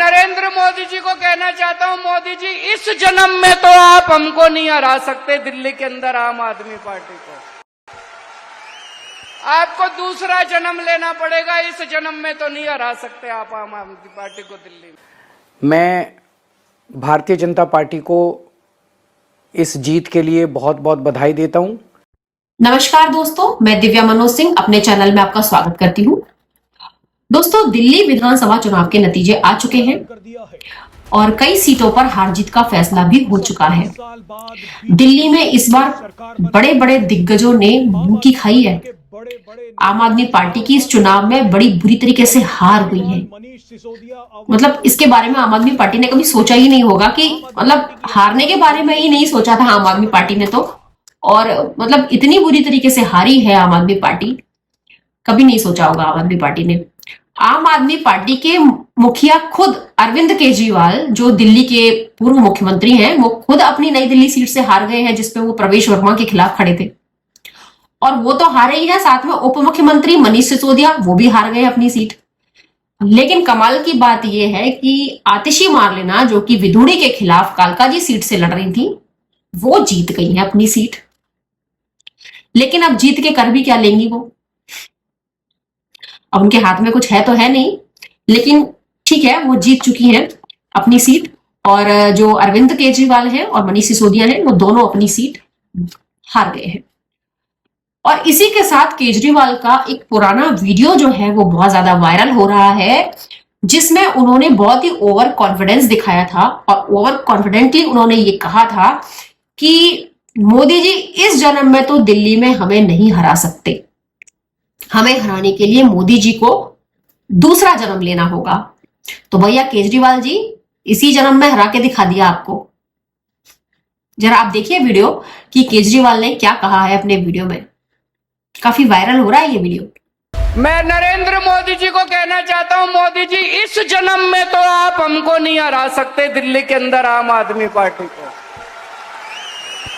नरेंद्र मोदी जी को कहना चाहता हूं, मोदी जी इस जन्म में तो आप हमको नहीं हरा सकते दिल्ली के अंदर आम आदमी पार्टी को। आपको दूसरा जन्म लेना पड़ेगा, इस जन्म में तो नहीं हरा सकते आप आम आदमी पार्टी को दिल्ली में। मैं भारतीय जनता पार्टी को इस जीत के लिए बहुत बहुत बधाई देता हूं। नमस्कार दोस्तों, मैं दिव्या मनोज सिंह अपने चैनल में आपका स्वागत करती हूं। दोस्तों, दिल्ली विधानसभा चुनाव के नतीजे आ चुके हैं और कई सीटों पर हार जीत का फैसला भी हो चुका है। दिल्ली में इस बार बड़े बड़े दिग्गजों ने मुंह की खाई है। आम आदमी पार्टी की इस चुनाव में बड़ी बुरी तरीके से हार गई है। मतलब इसके बारे में आम आदमी पार्टी ने कभी सोचा ही नहीं होगा कि मतलब हारने के बारे में ही नहीं सोचा था आम आदमी पार्टी ने तो। और मतलब इतनी बुरी तरीके से हारी है आम आदमी पार्टी, कभी नहीं सोचा होगा आम आदमी पार्टी ने। आम आदमी पार्टी के मुखिया खुद अरविंद केजरीवाल, जो दिल्ली के पूर्व मुख्यमंत्री हैं, वो खुद अपनी नई दिल्ली सीट से हार गए हैं जिसपे वो प्रवेश वर्मा के खिलाफ खड़े थे। और वो तो हारे ही है, साथ में उप मुख्यमंत्री मनीष सिसोदिया वो भी हार गए अपनी सीट। लेकिन कमाल की बात यह है कि आतिशी मार्लेना, जो कि विधुड़ी के खिलाफ कालकाजी सीट से लड़ रही थी, वो जीत गई है अपनी सीट। लेकिन अब जीत के कर भी क्या लेंगी वो? अब उनके हाथ में कुछ है तो है नहीं, लेकिन ठीक है, वो जीत चुकी हैं अपनी सीट। और जो अरविंद केजरीवाल हैं और मनीष सिसोदिया हैं, वो दोनों अपनी सीट हार गए हैं। और इसी के साथ केजरीवाल का एक पुराना वीडियो जो है वो बहुत ज्यादा वायरल हो रहा है, जिसमें उन्होंने बहुत ही ओवर कॉन्फिडेंस दिखाया था और ओवर कॉन्फिडेंटली उन्होंने ये कहा था कि मोदी जी इस जन्म में तो दिल्ली में हमें नहीं हरा सकते, हमें हराने के लिए मोदी जी को दूसरा जन्म लेना होगा। तो भैया केजरीवाल जी, इसी जन्म में हरा के दिखा दिया आपको। जरा आप देखिए वीडियो कि केजरीवाल ने क्या कहा है अपने वीडियो में। काफी वायरल हो रहा है ये वीडियो। मैं नरेंद्र मोदी जी को कहना चाहता हूं, मोदी जी इस जन्म में तो आप हमको नहीं हरा सकते दिल्ली के अंदर आम आदमी पार्टी को।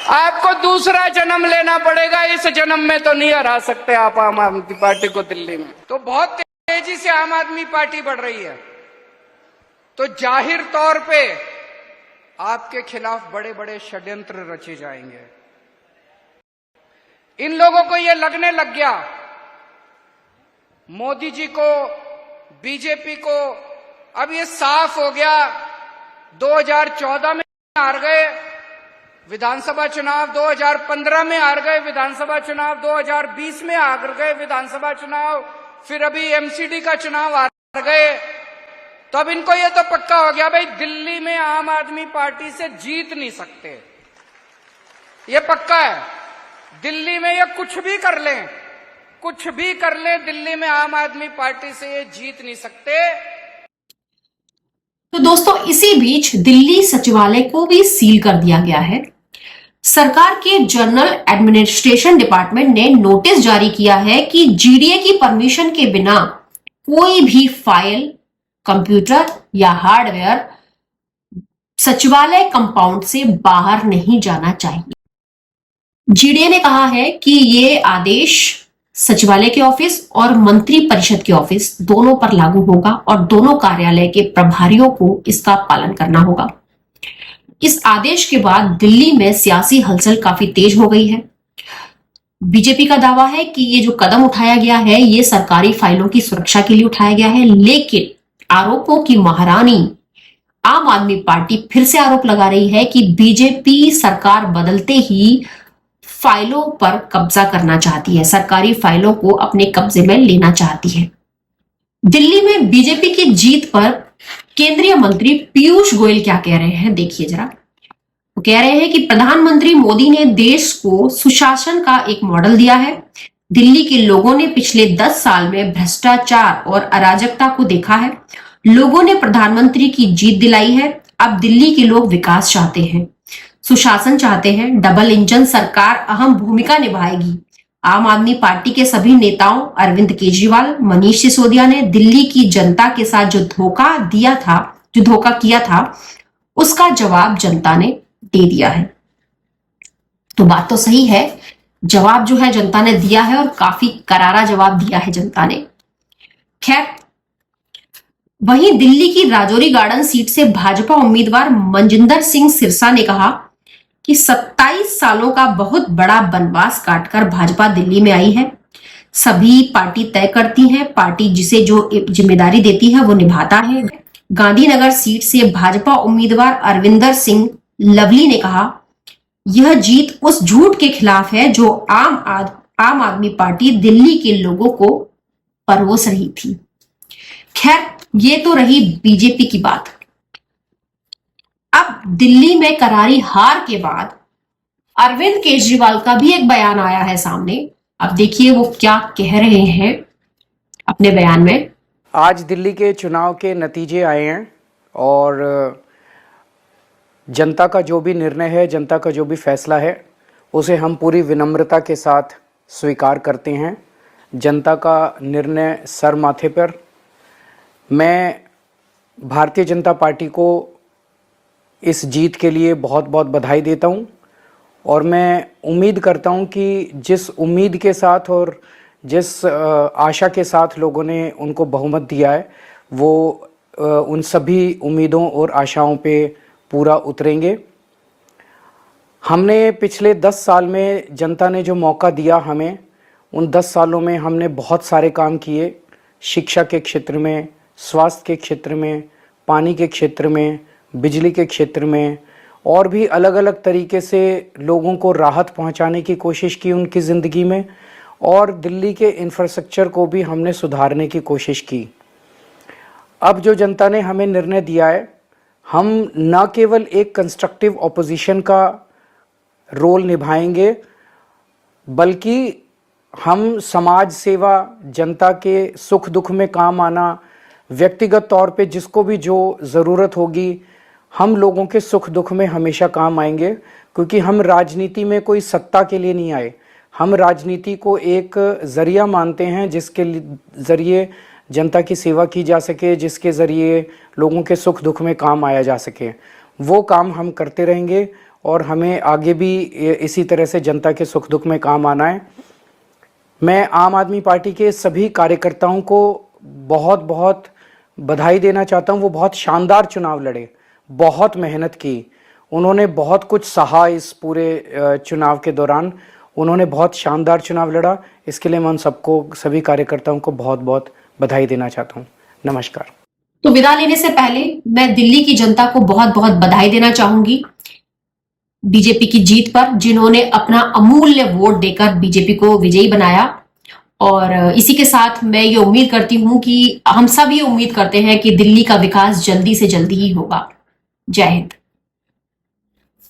आपको दूसरा जन्म लेना पड़ेगा, इस जन्म में तो नहीं हरा सकते आप आम आदमी पार्टी को दिल्ली में। तो बहुत तेजी से आम आदमी पार्टी बढ़ रही है, तो जाहिर तौर पे आपके खिलाफ बड़े बड़े षड्यंत्र रचे जाएंगे। इन लोगों को यह लगने लग गया मोदी जी को, बीजेपी को, अब ये साफ हो गया 2014 में हार गए विधानसभा चुनाव, 2015 में हार गए विधानसभा चुनाव, 2020 में हार गए विधानसभा चुनाव, फिर अभी एमसीडी का चुनाव हार गए। तो अब इनको ये तो पक्का हो गया भाई दिल्ली में आम आदमी पार्टी से जीत नहीं सकते, ये पक्का है। दिल्ली में ये कुछ भी कर लें, कुछ भी कर लें, दिल्ली में आम आदमी पार्टी से ये जीत नहीं सकते। तो दोस्तों, इसी बीच दिल्ली सचिवालय को भी सील कर दिया गया है। सरकार के जनरल एडमिनिस्ट्रेशन डिपार्टमेंट ने नोटिस जारी किया है कि जीडीए की परमिशन के बिना कोई भी फाइल, कंप्यूटर या हार्डवेयर सचिवालय कंपाउंड से बाहर नहीं जाना चाहिए। जीडीए ने कहा है कि ये आदेश सचिवालय के ऑफिस और मंत्री परिषद के ऑफिस दोनों पर लागू होगा और दोनों कार्यालय के प्रभारियों को इसका पालन करना होगा। इस आदेश के बाद दिल्ली में सियासी हलचल काफी तेज हो गई है। बीजेपी का दावा है कि ये जो कदम उठाया गया है ये सरकारी फाइलों की सुरक्षा के लिए उठाया गया है, लेकिन आरोपों की महारानी आम आदमी पार्टी फिर से आरोप लगा रही है कि बीजेपी सरकार बदलते ही फाइलों पर कब्जा करना चाहती है, सरकारी फाइलों को अपने कब्जे में लेना चाहती है। दिल्ली में बीजेपी की जीत पर केंद्रीय मंत्री पीयूष गोयल क्या कह रहे हैं, देखिए जरा। वो कह रहे हैं कि प्रधानमंत्री मोदी ने देश को सुशासन का एक मॉडल दिया है। दिल्ली के लोगों ने पिछले 10 साल में भ्रष्टाचार और अराजकता को देखा है। लोगों ने प्रधानमंत्री की जीत दिलाई है। अब दिल्ली के लोग विकास चाहते हैं, सुशासन चाहते हैं, डबल इंजन सरकार अहम भूमिका निभाएगी। आम आदमी पार्टी के सभी नेताओं अरविंद केजरीवाल, मनीष सिसोदिया ने दिल्ली की जनता के साथ जो धोखा किया था, उसका जवाब जनता ने दे दिया है। तो बात तो सही है, जवाब जो है जनता ने दिया है और काफी करारा जवाब दिया है जनता ने। खैर, वहीं दिल्ली की राजौरी गार्डन सीट से भाजपा उम्मीदवार मनजिंदर सिंह सिरसा ने कहा कि 27 सालों का बहुत बड़ा वनवास काटकर भाजपा दिल्ली में आई है। सभी पार्टी तय करती है, पार्टी जिसे जो जिम्मेदारी देती है वो निभाता है। गांधीनगर सीट से भाजपा उम्मीदवार अरविंदर सिंह लवली ने कहा, यह जीत उस झूठ के खिलाफ है जो आम आदमी पार्टी दिल्ली के लोगों को परोस रही थी। खैर, ये तो रही बीजेपी की बात। अब दिल्ली में करारी हार के बाद अरविंद केजरीवाल का भी एक बयान आया है सामने। अब देखिए वो क्या कह रहे हैं अपने बयान में। आज दिल्ली के चुनाव के नतीजे आए हैं और जनता का जो भी निर्णय है, जनता का जो भी फैसला है, उसे हम पूरी विनम्रता के साथ स्वीकार करते हैं। जनता का निर्णय सर माथे पर। मैं भारतीय जनता पार्टी को इस जीत के लिए बहुत बहुत बधाई देता हूं और मैं उम्मीद करता हूं कि जिस उम्मीद के साथ और जिस आशा के साथ लोगों ने उनको बहुमत दिया है, वो उन सभी उम्मीदों और आशाओं पे पूरा उतरेंगे। हमने पिछले 10 साल में जनता ने जो मौका दिया हमें, उन 10 सालों में हमने बहुत सारे काम किए। शिक्षा के क्षेत्र में, स्वास्थ्य के क्षेत्र में, पानी के क्षेत्र में, बिजली के क्षेत्र में और भी अलग अलग तरीके से लोगों को राहत पहुंचाने की कोशिश की उनकी ज़िंदगी में, और दिल्ली के इंफ्रास्ट्रक्चर को भी हमने सुधारने की कोशिश की। अब जो जनता ने हमें निर्णय दिया है, हम न केवल एक कंस्ट्रक्टिव ऑपोजिशन का रोल निभाएंगे, बल्कि हम समाज सेवा, जनता के सुख दुख में काम आना, व्यक्तिगत तौर पे जिसको भी जो ज़रूरत होगी, हम लोगों के सुख दुख में हमेशा काम आएंगे। क्योंकि हम राजनीति में कोई सत्ता के लिए नहीं आए, हम राजनीति को एक ज़रिया मानते हैं जिसके ज़रिए जनता की सेवा की जा सके, जिसके ज़रिए लोगों के सुख दुख में काम आया जा सके। वो काम हम करते रहेंगे और हमें आगे भी इसी तरह से जनता के सुख दुख में काम आना है। मैं आम आदमी पार्टी के सभी कार्यकर्ताओं को बहुत बहुत बधाई देना चाहता हूं। वो बहुत शानदार चुनाव लड़े, बहुत मेहनत की, उन्होंने बहुत कुछ सहा इस पूरे चुनाव के दौरान। उन्होंने बहुत शानदार चुनाव लड़ा। इसके लिए मैं उन सबको, सभी कार्यकर्ताओं को बहुत बहुत बधाई देना चाहता हूं। नमस्कार। तो विदा लेने से पहले मैं दिल्ली की जनता को बहुत बहुत बधाई देना चाहूंगी बीजेपी की जीत पर, जिन्होंने अपना अमूल्य वोट देकर बीजेपी को विजयी बनाया। और इसी के साथ मैं ये उम्मीद करती हूं कि हम सब ये उम्मीद करते हैं कि दिल्ली का विकास जल्दी से जल्दी ही होगा। जय हिंद।